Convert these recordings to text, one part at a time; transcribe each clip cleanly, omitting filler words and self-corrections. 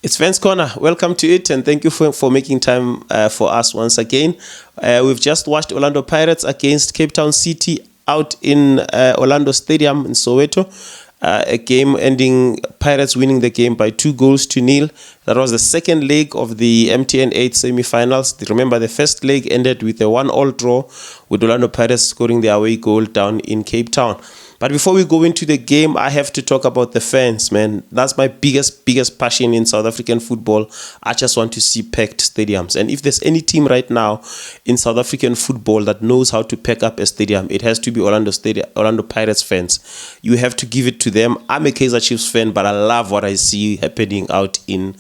It's Fans Corner. Welcome to it, and thank you for making time for us once again. We've just watched Orlando Pirates against Cape Town City out in Orlando Stadium in Soweto. A game ending Pirates winning the game by 2-0. That was the second leg of the MTN8 semi-finals. Remember, the first leg ended with a 1-1 draw with Orlando Pirates scoring their away goal down in Cape Town. But before we go into the game, I have to talk about the fans, man. That's my biggest passion in South African football. I just want to see packed stadiums. And if there's any team right now in South African football that knows how to pack up a stadium, it has to be Orlando Pirates fans. You have to give it to them. I'm a Kaizer Chiefs fan, but I love what I see happening out in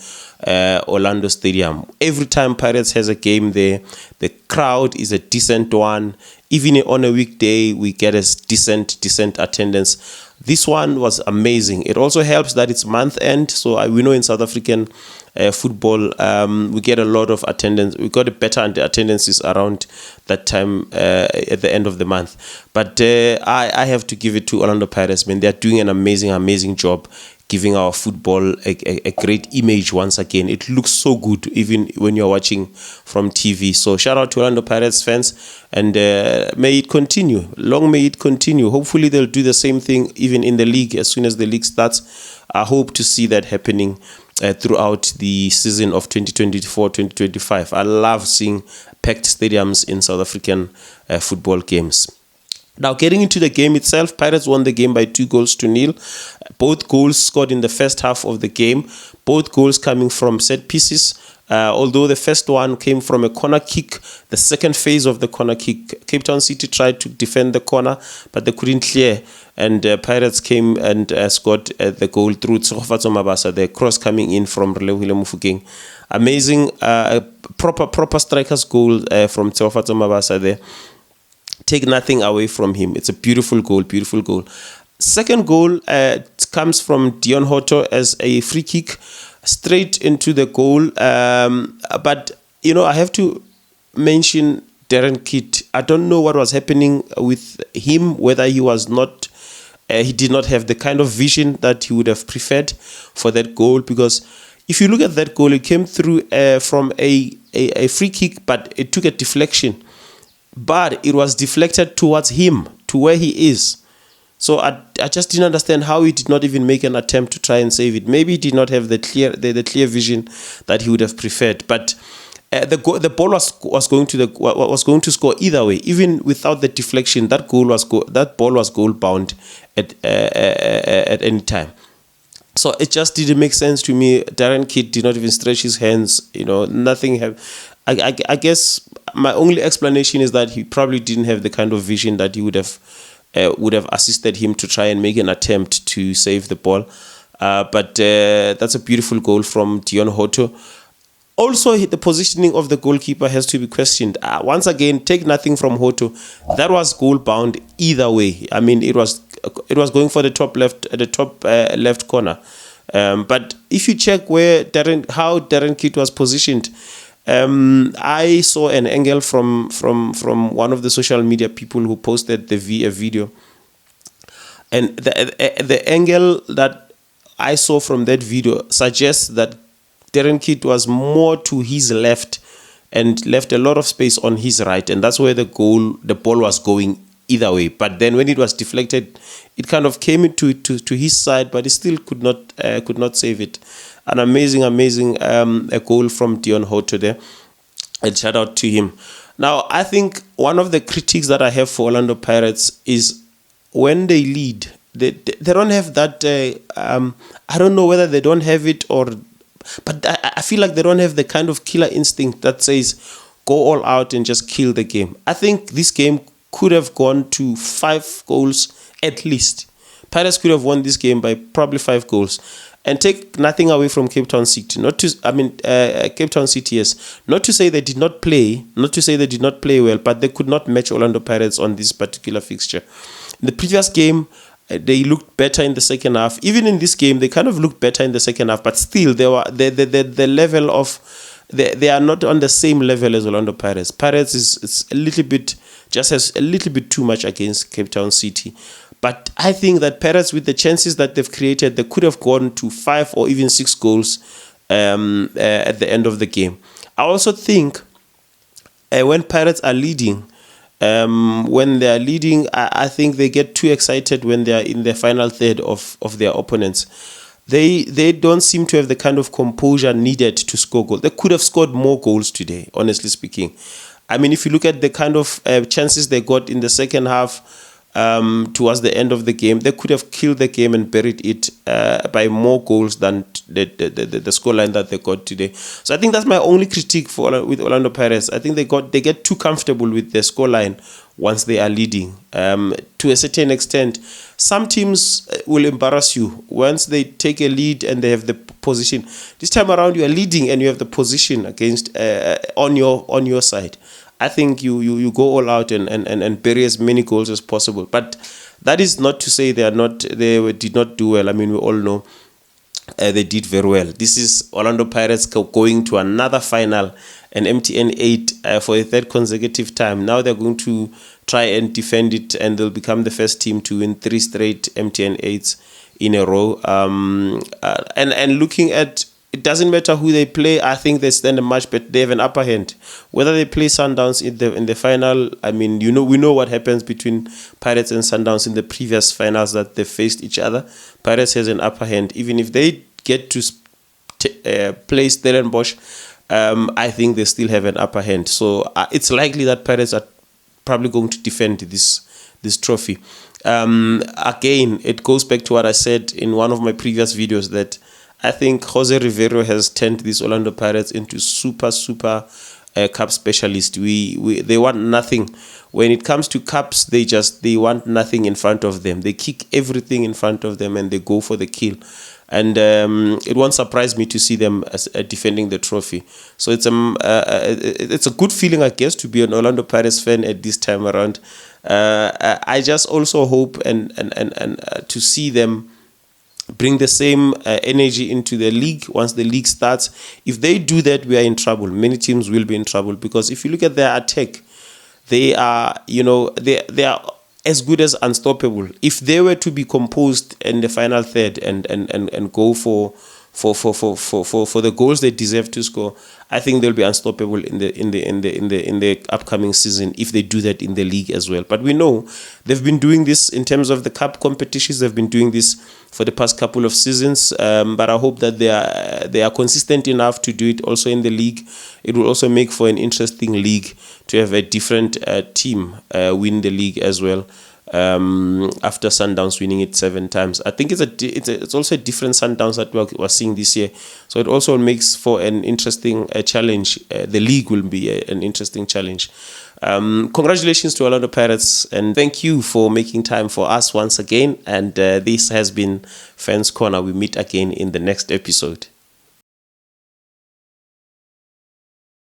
Orlando Stadium. Every time Pirates has a game there, the crowd is a decent one. Even on a weekday, we get a decent attendance. This one was amazing. It also helps that it's month end, so we know in South African football we get a lot of attendance. We got a better attendances around that time at the end of the month. But I have to give it to Orlando Pirates, man. They are doing an amazing job, giving our football a great image once again. It looks so good even when you're watching from TV. So shout out to Orlando Pirates fans, and may it continue. Long may it continue. Hopefully they'll do the same thing even in the league as soon as the league starts. I hope to see that happening throughout the season of 2024-2025. I love seeing packed stadiums in South African football games. Now, getting into the game itself, Pirates won the game by 2-0. Both goals scored in the first half of the game. Both goals coming from set pieces. Although the first one came from a corner kick, the second phase of the corner kick, Cape Town City tried to defend the corner, but they couldn't clear. And Pirates came and scored the goal through Tsofatso Mabasa, the cross coming in from Relebohile Mofokeng. Amazing, proper striker's goal from Tsofatso Mabasa there. Take nothing away from him. It's a beautiful goal. Second goal comes from Dion Hoto as a free kick straight into the goal. But, I have to mention Darren Kidd. I don't know what was happening with him, whether he was not, he did not have the kind of vision that he would have preferred for that goal. Because if you look at that goal, it came through from a free kick, but it took a deflection. But it was deflected towards him, to where he is. So I just didn't understand how he did not even make an attempt to try and save it. Maybe he did not have the clear vision that he would have preferred. But the ball was going to score either way, even without the deflection. That ball was goal bound at any time. So it just didn't make sense to me. Darren Kidd did not even stretch his hands. Nothing. I guess my only explanation is that he probably didn't have the kind of vision that he would have assisted him to try and make an attempt to save the ball. But that's a beautiful goal from Dion Hoto. Also, the positioning of the goalkeeper has to be questioned. Once again, take nothing from Hoto. That was goal bound either way. I mean, it was going for the top left corner. But if you check how Darren Kidd was positioned, I saw an angle from one of the social media people who posted a video, and the angle that I saw from that video suggests that Darren Kidd was more to his left and left a lot of space on his right, and that's where the ball was going either way. But then when it was deflected, it kind of came into to his side, but he still could not save it. An amazing a goal from Dion Hoto there, and shout out to him. Now, I think one of the critiques that I have for Orlando Pirates is when they lead, they don't have that. I don't know whether they don't have it but I feel like they don't have the kind of killer instinct that says go all out and just kill the game. I think this game could have gone to 5 goals at least. Pirates could have won this game by probably 5 goals. And take nothing away from Cape Town City. Cape Town City, yes. Not to say they did not play well, but they could not match Orlando Pirates on this particular fixture. In the previous game, they looked better in the second half. Even in this game, they kind of looked better in the second half, but still, the level of they are not on the same level as Orlando Pirates. Pirates has a little bit too much against Cape Town City. But I think that Pirates, with the chances that they've created, they could have gone to 5 or even 6 goals at the end of the game. I also think when Pirates are leading, when they are leading, I think they get too excited when they are in the final third of their opponents. They don't seem to have the kind of composure needed to score goals. They could have scored more goals today, honestly speaking. I mean, if you look at the kind of chances they got in the second half, towards the end of the game, they could have killed the game and buried it by more goals than the scoreline that they got today. So I think that's my only critique with Orlando Pirates. I think they get too comfortable with the scoreline once they are leading. To a certain extent, some teams will embarrass you once they take a lead and they have the position. This time around, you are leading and you have the position against on your side. I think you go all out and bury as many goals as possible. But that is not to say they did not do well. I mean, we all know they did very well. This is Orlando Pirates going to another final, an MTN8 for a third consecutive time. Now they're going to try and defend it, and they'll become the first team to win 3 straight MTN8s in a row. And looking at, it doesn't matter who they play. I think they stand a much better. They have an upper hand. Whether they play Sundowns in the final, I mean, we know what happens between Pirates and Sundowns in the previous finals that they faced each other. Pirates has an upper hand. Even if they get to play Stellenbosch, I think they still have an upper hand. So it's likely that Pirates are probably going to defend this trophy. Again, it goes back to what I said in one of my previous videos, that I think Jose Rivero has turned these Orlando Pirates into super cup specialists. They want nothing. When it comes to cups, they want nothing in front of them. They kick everything in front of them and they go for the kill. And it won't surprise me to see them defending the trophy. So it's a good feeling, I guess, to be an Orlando Pirates fan at this time around. I just also hope and to see them bring the same energy into the league once the league starts. If they do that, we are in trouble. Many teams will be in trouble, because if you look at their attack, they are as good as unstoppable. If they were to be composed in the final third and go for the goals they deserve to score, I think they'll be unstoppable in the upcoming season if they do that in the league as well. But we know they've been doing this in terms of the cup competitions. They've been doing this for the past couple of seasons. But I hope that they are consistent enough to do it also in the league. It will also make for an interesting league to have a different team win the league as well. After Sundowns winning it 7 times, I think it's also a different Sundowns that we're seeing this year. So it also makes for an interesting challenge. The league will be an interesting challenge. Congratulations to Orlando Pirates, and thank you for making time for us once again. And this has been Fans Corner. We meet again in the next episode.